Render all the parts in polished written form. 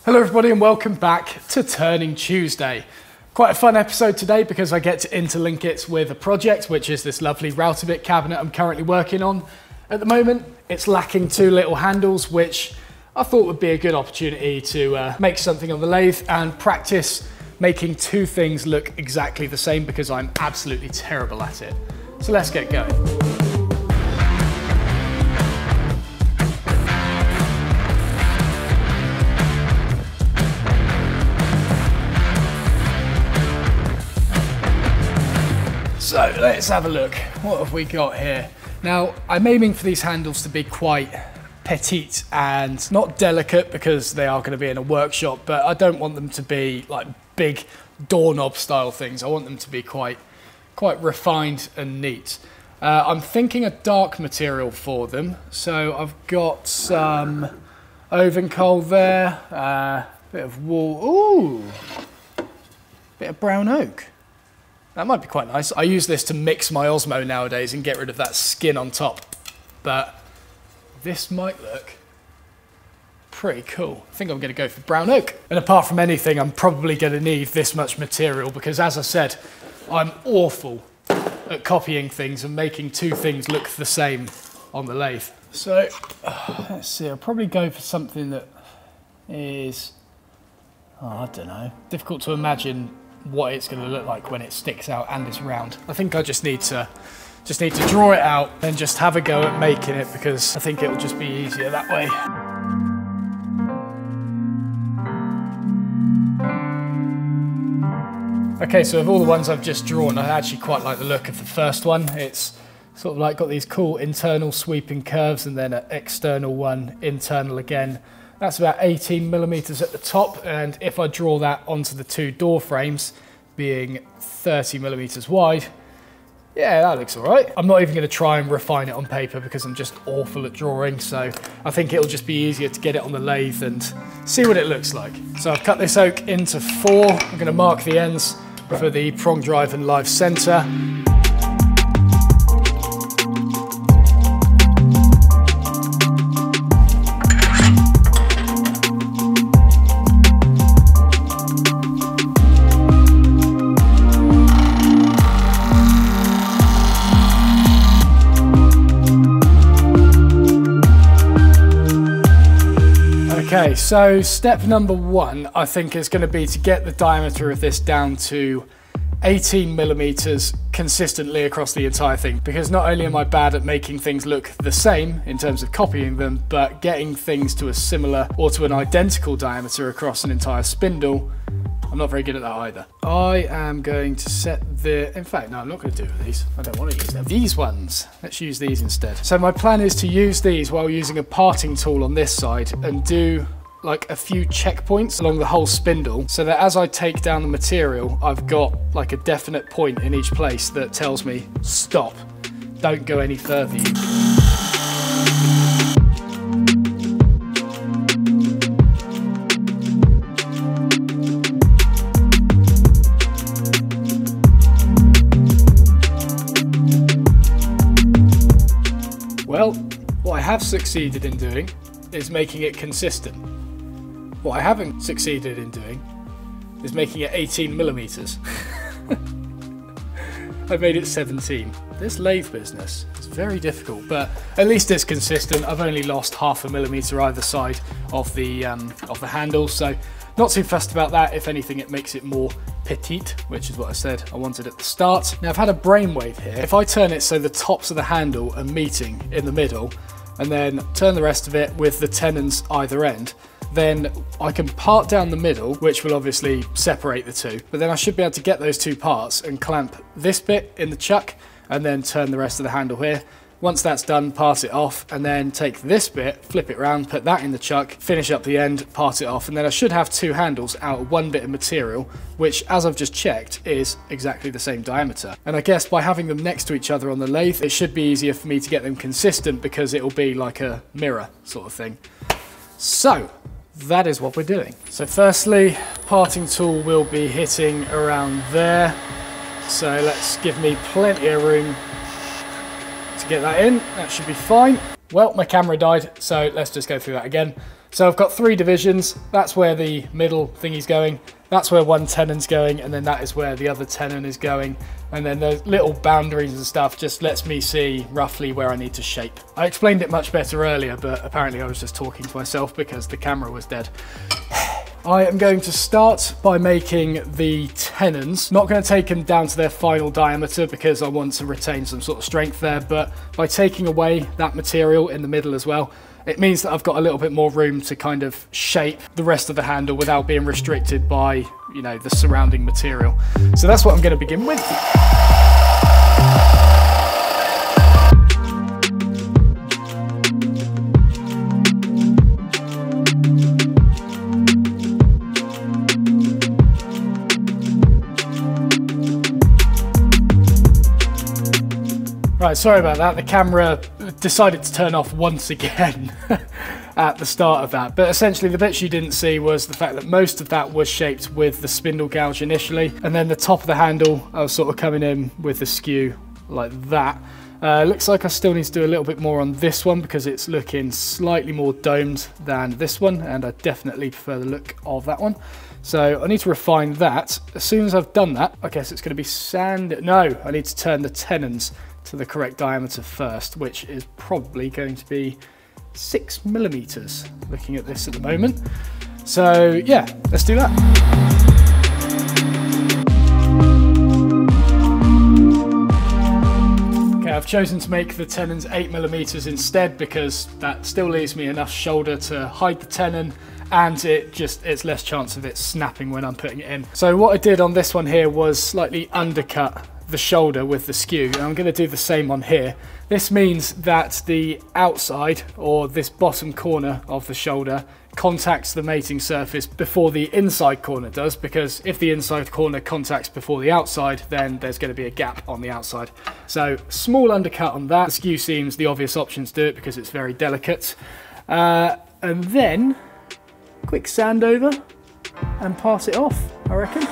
Hello everybody and welcome back to Turning Tuesday. Quite a fun episode today because I get to interlink it with a project, which is this lovely router bit cabinet I'm currently working on. At the moment, it's lacking two little handles, which I thought would be a good opportunity to make something on the lathe and practice making two things look exactly the same because I'm absolutely terrible at it. So let's get going. So let's have a look. What have we got here? Now, I'm aiming for these handles to be quite petite and not delicate because they are going to be in a workshop, but I don't want them to be like big doorknob style things. I want them to be quite refined and neat. I'm thinking a dark material for them. So I've got some oven coal there, bit of wool, ooh, bit of brown oak. That might be quite nice. I use this to mix my Osmo nowadays and get rid of that skin on top. But this might look pretty cool. I think I'm going to go for brown oak. And apart from anything, I'm probably going to need this much material because, as I said, I'm awful at copying things and making two things look the same on the lathe. So let's see, I'll probably go for something that is, I don't know, difficult to imagine what it's going to look like when it sticks out and is round. I think I just need to draw it out and just have a go at making it because I think it'll just be easier that way. Okay, so of all the ones I've just drawn, I actually quite like the look of the first one. It's sort of like got these cool internal sweeping curves and then an external one, internal again. That's about 18 millimeters at the top, and if I draw that onto the two door frames, being 30 millimeters wide, yeah, that looks all right. I'm not even going to try and refine it on paper because I'm just awful at drawing, so I think it'll just be easier to get it on the lathe and see what it looks like. So I've cut this oak into 4. I'm going to mark the ends for the prong drive and live center. Okay, so step number 1, I think, is going to be to get the diameter of this down to 18 millimeters consistently across the entire thing, because not only am I bad at making things look the same in terms of copying them, but getting things to a similar or to an identical diameter across an entire spindle, I'm not very good at that either. I am going to set in fact, no, I'm not going to do these. I don't want to use them. These ones, let's use these instead. So my plan is to use these while using a parting tool on this side and do like a few checkpoints along the whole spindle so that as I take down the material, I've got like a definite point in each place that tells me, stop, don't go any further. Well, what I have succeeded in doing is making it consistent. What I haven't succeeded in doing is making it 18 millimeters. I've made it 17. This lathe business is very difficult, but at least it's consistent. I've only lost 0.5 millimeter either side of the handle, so not too fussed about that. If anything, it makes it more petite, which is what I said I wanted at the start. Now I've had a brainwave here. If I turn it so the tops of the handle are meeting in the middle, and then turn the rest of it with the tenons either end, then I can part down the middle, which will obviously separate the two, but then I should be able to get those two parts and clamp this bit in the chuck and then turn the rest of the handle here. Once that's done, part it off and then take this bit, flip it around, put that in the chuck, finish up the end, part it off, and then I should have two handles out of one bit of material, which, as I've just checked, is exactly the same diameter. And I guess by having them next to each other on the lathe, it should be easier for me to get them consistent because it will be like a mirror sort of thing. So that is what we're doing. So firstly, parting tool will be hitting around there. So let's give me plenty of room to get that in. That should be fine. Well, my camera died, so let's just go through that again. So I've got 3 divisions. That's where the middle thingy's going. That's where one tenon's going, and then that is where the other tenon is going. And then the little boundaries and stuff just lets me see roughly where I need to shape. I explained it much better earlier, but apparently I was just talking to myself because the camera was dead. I am going to start by making the tenons. Not going to take them down to their final diameter because I want to retain some sort of strength there, but by taking away that material in the middle as well, it means that I've got a little bit more room to kind of shape the rest of the handle without being restricted by, you know, the surrounding material. So that's what I'm going to begin with. Right, sorry about that. The camera decided to turn off once again at the start of that. But essentially the bits you didn't see was the fact that most of that was shaped with the spindle gouge initially. And then the top of the handle, I was sort of coming in with the skew like that. Looks like I still need to do a little bit more on this one because it's looking slightly more domed than this one. And I definitely prefer the look of that one. So I need to refine that. As soon as I've done that, I guess it's going to be sand. No, I need to turn the tenons to the correct diameter first, which is probably going to be 6mm, looking at this at the moment. So yeah, let's do that. Okay, I've chosen to make the tenons 8mm instead because that still leaves me enough shoulder to hide the tenon, and it's less chance of it snapping when I'm putting it in. So what I did on this one here was slightly undercut the shoulder with the skew, and I'm going to do the same on here. This means that the outside, or this bottom corner of the shoulder, contacts the mating surface before the inside corner does, because if the inside corner contacts before the outside, then there's going to be a gap on the outside. So small undercut on that. The skew seems the obvious option to do it because it's very delicate. And then quick sand over and pass it off, I reckon.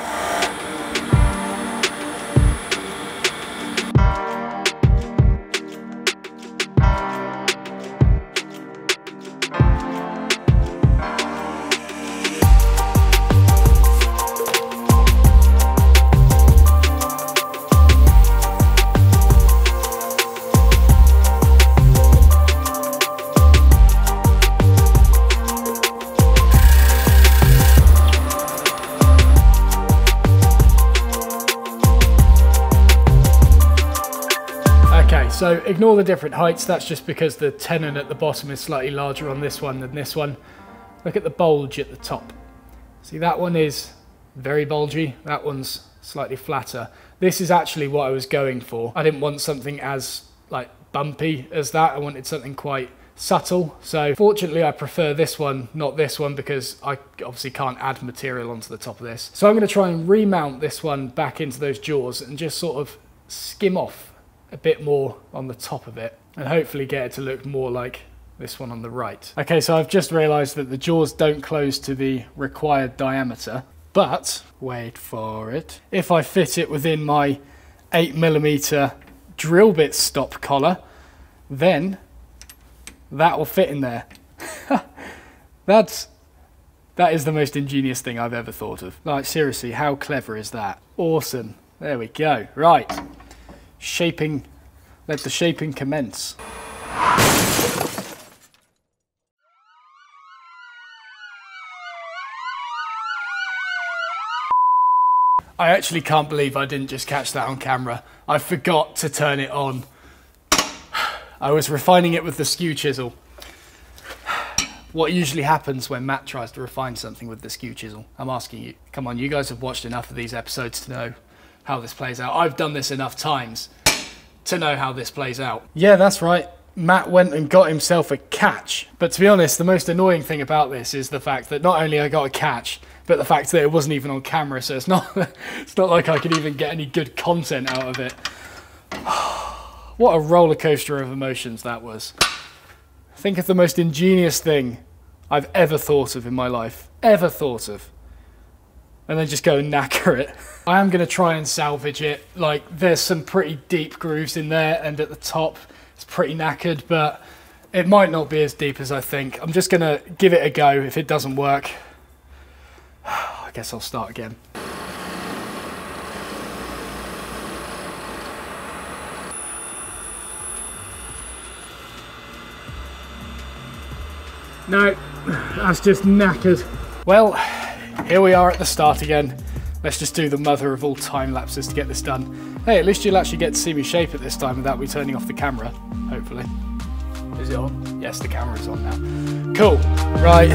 So ignore the different heights, that's just because the tenon at the bottom is slightly larger on this one than this one. Look at the bulge at the top. See, that one is very bulgy, that one's slightly flatter. This is actually what I was going for. I didn't want something as like bumpy as that, I wanted something quite subtle. So fortunately I prefer this one, not this one, because I obviously can't add material onto the top of this. So I'm going to try and remount this one back into those jaws and just sort of skim off a bit more on the top of it and hopefully get it to look more like this one on the right. Okay, so I've just realized that the jaws don't close to the required diameter, but wait for it. If I fit it within my 8mm drill bit stop collar, then that will fit in there. That is the most ingenious thing I've ever thought of. Like, seriously, how clever is that? Awesome. There we go. Right. Shaping, let the shaping commence. I actually can't believe I didn't just catch that on camera. I forgot to turn it on. I was refining it with the skew chisel. What usually happens when Matt tries to refine something with the skew chisel? I'm asking you. Come on, you guys have watched enough of these episodes to know how this plays out. I've done this enough times to know how this plays out. Yeah, that's right. Matt went and got himself a catch. But to be honest, the most annoying thing about this is the fact that not only I got a catch, but the fact that it wasn't even on camera, so it's not like I could even get any good content out of it. What a roller coaster of emotions that was. Think of the most ingenious thing I've ever thought of in my life. Ever thought of. And then just go and knacker it. I am going to try and salvage it. Like, there's some pretty deep grooves in there, and at the top it's pretty knackered, but It might not be as deep as I think. I'm just gonna give it a go. If it doesn't work, I guess I'll start again. No, that's just knackered. Well, here we are at the start again. Let's just do the mother of all time lapses to get this done. Hey, at least you'll actually get to see me shape it this time without me turning off the camera, hopefully. Is it on? Yes, the camera's on now. Cool, right.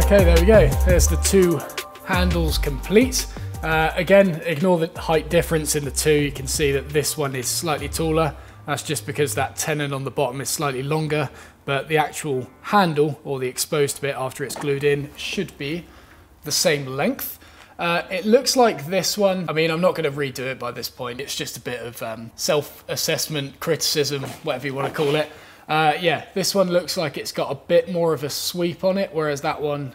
Okay, there we go. There's the two handles complete. Again, ignore the height difference in the two. You can see that this one is slightly taller. That's just because that tenon on the bottom is slightly longer, but the actual handle, or the exposed bit after it's glued in, should be the same length. It looks like this one, I mean, I'm not going to redo it by this point. It's just a bit of self-assessment, criticism, whatever you want to call it. Yeah, this one looks like it's got a bit more of a sweep on it, whereas that one,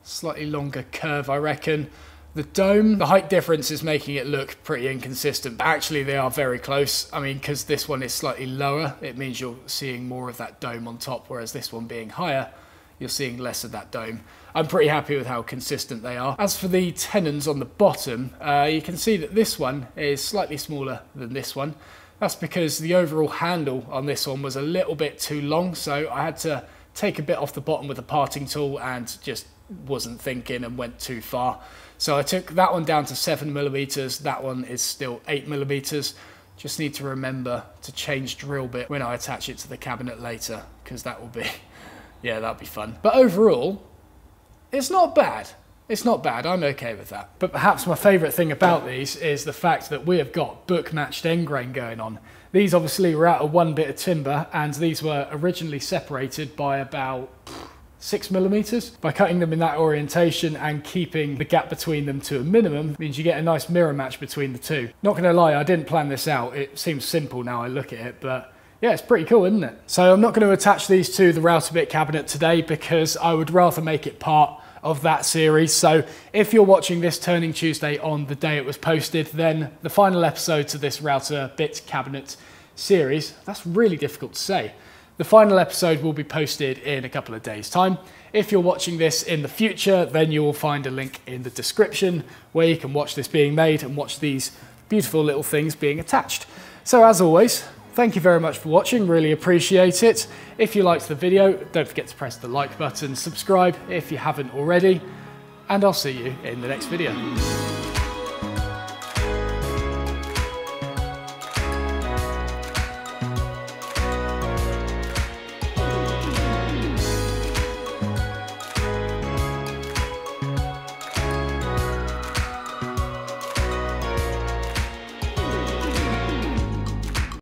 slightly longer curve, I reckon. The dome, the height difference is making it look pretty inconsistent, but actually they are very close. I mean, because this one is slightly lower, it means you're seeing more of that dome on top, whereas this one being higher, you're seeing less of that dome. I'm pretty happy with how consistent they are. As for the tenons on the bottom, you can see that this one is slightly smaller than this one. That's because the overall handle on this one was a little bit too long, so I had to take a bit off the bottom with a parting tool and just wasn't thinking and went too far. So I took that one down to 7mm, that one is still 8mm. Just need to remember to change drill bit when I attach it to the cabinet later, because that will be, yeah, that'll be fun. But overall, it's not bad. It's not bad, I'm okay with that. But perhaps my favourite thing about these is the fact that we have got book-matched end grain going on. These obviously were out of one bit of timber, and these were originally separated by about 6mm. By cutting them in that orientation and keeping the gap between them to a minimum means you get a nice mirror match between the two. Not gonna lie, I didn't plan this out. It seems simple now I look at it, but yeah, it's pretty cool, isn't it? So I'm not going to attach these to the router bit cabinet today because I would rather make it part of that series. So if you're watching this Turning Tuesday on the day it was posted, then the final episode to this router bit cabinet series, that's really difficult to say. The final episode will be posted in a couple of days' time. If you're watching this in the future, then you will find a link in the description where you can watch this being made and watch these beautiful little things being attached. So as always, thank you very much for watching, really appreciate it. If you liked the video, don't forget to press the like button, subscribe if you haven't already, and I'll see you in the next video.